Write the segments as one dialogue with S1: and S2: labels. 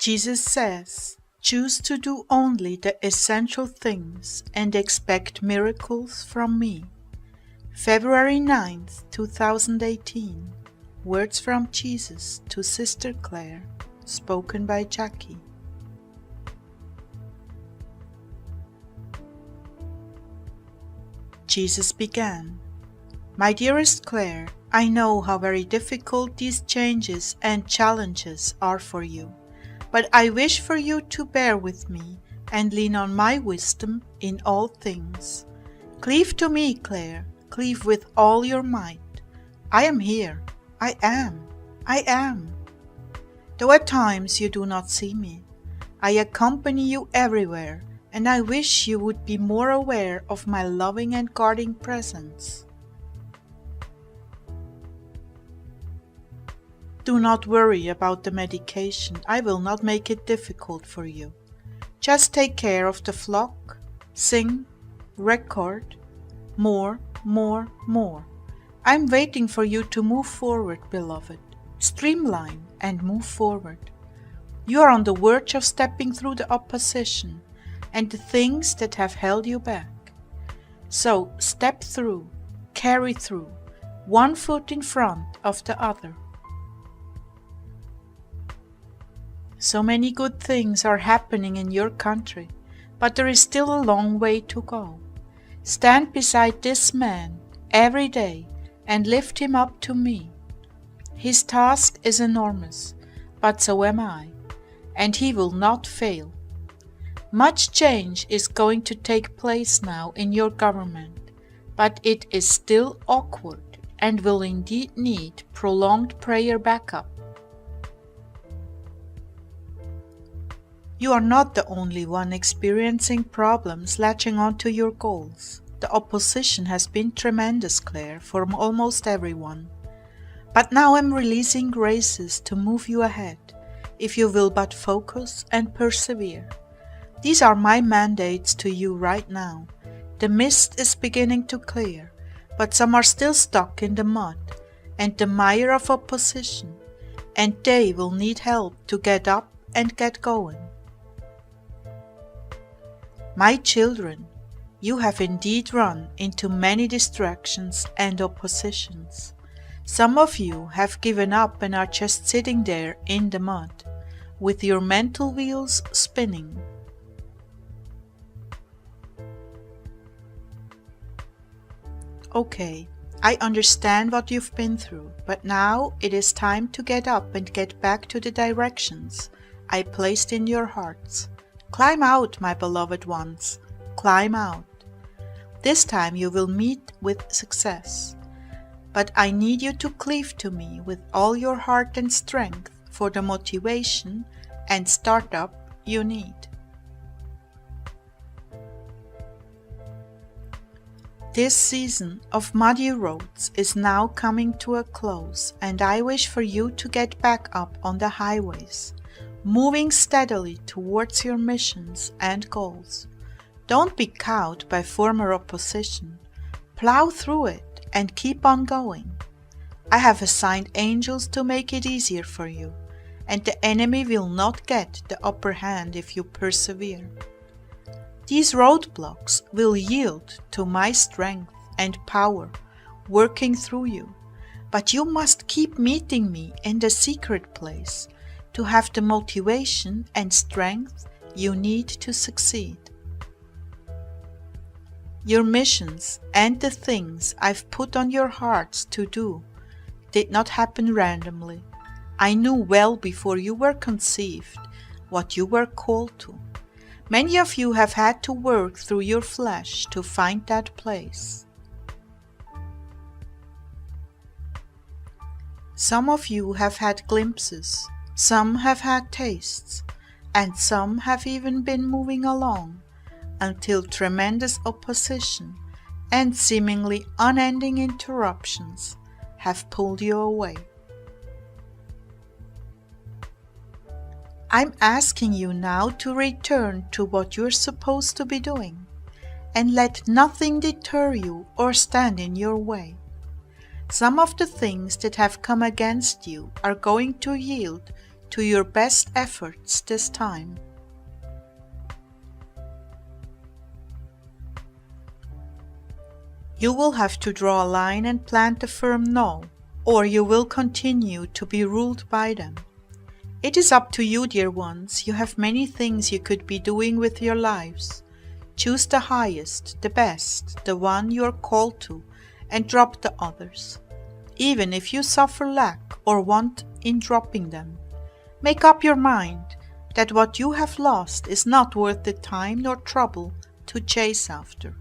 S1: Jesus says, choose to do only the essential things and expect miracles from me. February 9th, 2018. Words from Jesus to Sister Claire, spoken by Jackie. Jesus began, My dearest Claire, I know how very difficult these changes and challenges are for you, but I wish for you to bear with me and lean on my wisdom in all things. Cleave to me, Claire, cleave with all your might. I am here. I am. Though at times you do not see me, I accompany you everywhere, and I wish you would be more aware of my loving and guarding presence. Do not worry about the medication. I will not make it difficult for you. Just take care of the flock, sing, record, more. I'm waiting for you to move forward, beloved. Streamline and move forward. You are on the verge of stepping through the opposition and the things that have held you back. So step through, carry through, one foot in front of the other. So many good things are happening in your country, but there is still a long way to go. Stand beside this man every day and lift him up to me. His task is enormous, but so am I, and he will not fail. Much change is going to take place now in your government, but it is still awkward and will indeed need prolonged prayer backup. You are not the only one experiencing problems latching onto your goals. The opposition has been tremendous, Claire, for almost everyone. But now I'm releasing graces to move you ahead, if you will but focus and persevere. These are my mandates to you right now. The mist is beginning to clear, but some are still stuck in the mud and the mire of opposition, and they will need help to get up and get going. My children, you have indeed run into many distractions and oppositions. Some of you have given up and are just sitting there in the mud, with your mental wheels spinning. Okay, I understand what you've been through, but now it is time to get up and get back to the directions I placed in your hearts. Climb out, my beloved ones, climb out. This time you will meet with success. But I need you to cleave to me with all your heart and strength for the motivation and startup you need. This season of muddy roads is now coming to a close, and I wish for you to get back up on the highways, moving steadily towards your missions and goals. Don't be cowed by former opposition. Plow through it and keep on going. I have assigned angels to make it easier for you, and the enemy will not get the upper hand if you persevere. These roadblocks will yield to my strength and power working through you, but you must keep meeting me in the secret place to have the motivation and strength you need to succeed. Your missions and the things I've put on your hearts to do did not happen randomly. I knew well before you were conceived what you were called to. Many of you have had to work through your flesh to find that place. Some of you have had glimpses, some have had tastes, and some have even been moving along until tremendous opposition and seemingly unending interruptions have pulled you away. I'm asking you now to return to what you're supposed to be doing, and let nothing deter you or stand in your way. Some of the things that have come against you are going to yield to your best efforts this time. You will have to draw a line and plant a firm no, or you will continue to be ruled by them. It is up to you, dear ones. You have many things you could be doing with your lives. Choose the highest, the best, the one you are called to, and drop the others, even if you suffer lack or want in dropping them. Make up your mind that what you have lost is not worth the time nor trouble to chase after.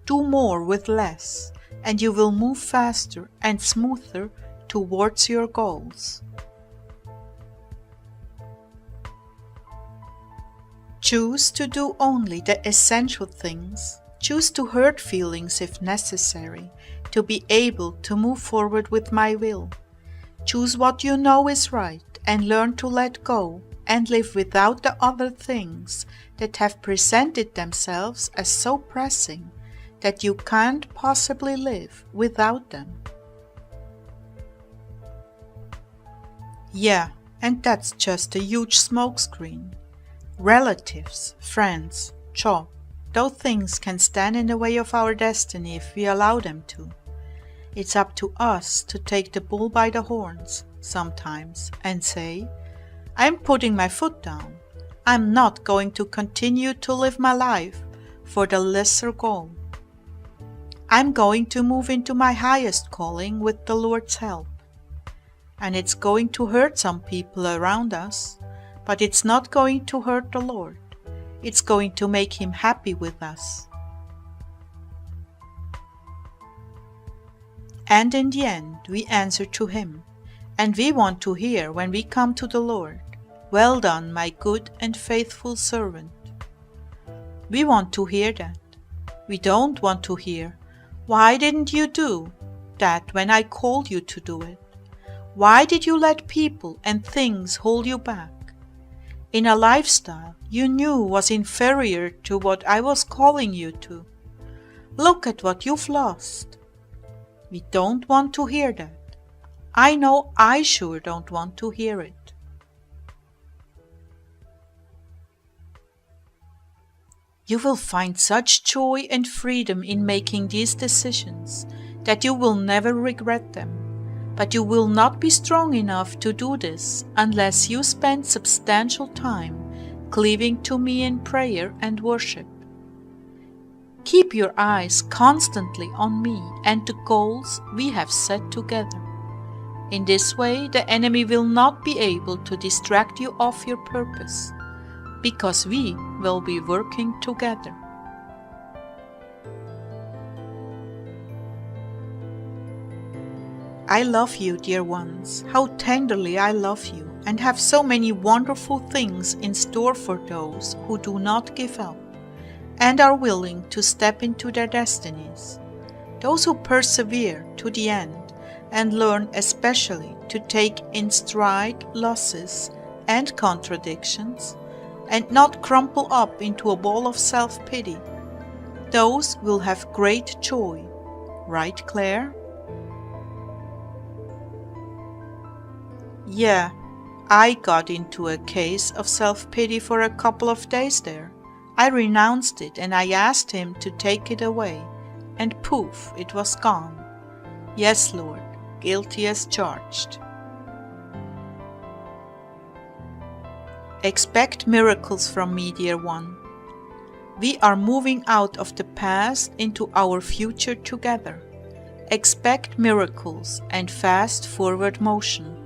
S1: Do more with less, and you will move faster and smoother towards your goals. Choose to do only the essential things. Choose to hurt feelings if necessary, to be able to move forward with my will. Choose what you know is right and learn to let go and live without the other things that have presented themselves as so pressing that you can't possibly live without them. Yeah, and that's just a huge smokescreen. Relatives, friends, job, those things can stand in the way of our destiny if we allow them to. It's up to us to take the bull by the horns sometimes and say, I'm putting my foot down. I'm not going to continue to live my life for the lesser goal. I'm going to move into my highest calling with the Lord's help. And it's going to hurt some people around us, but it's not going to hurt the Lord. It's going to make Him happy with us. And in the end, we answer to Him, and we want to hear when we come to the Lord, "Well done, my good and faithful servant." We want to hear that. We don't want to hear, "Why didn't you do that when I called you to do it? Why did you let people and things hold you back? In a lifestyle you knew was inferior to what I was calling you to. Look at what you've lost." We don't want to hear that. I know I sure don't want to hear it. You will find such joy and freedom in making these decisions that you will never regret them. But you will not be strong enough to do this unless you spend substantial time cleaving to me in prayer and worship. Keep your eyes constantly on me and the goals we have set together. In this way, the enemy will not be able to distract you off your purpose, because we will be working together. I love you, dear ones. How tenderly I love you, and have so many wonderful things in store for those who do not give up and are willing to step into their destinies. Those who persevere to the end and learn especially to take in stride losses and contradictions and not crumple up into a ball of self-pity. Those will have great joy. Right, Claire? Yeah, I got into a case of self-pity for a couple of days there. I renounced it and I asked Him to take it away, and poof, it was gone. Yes, Lord, guilty as charged. Expect miracles from me, dear one. We are moving out of the past into our future together. Expect miracles and fast forward motion.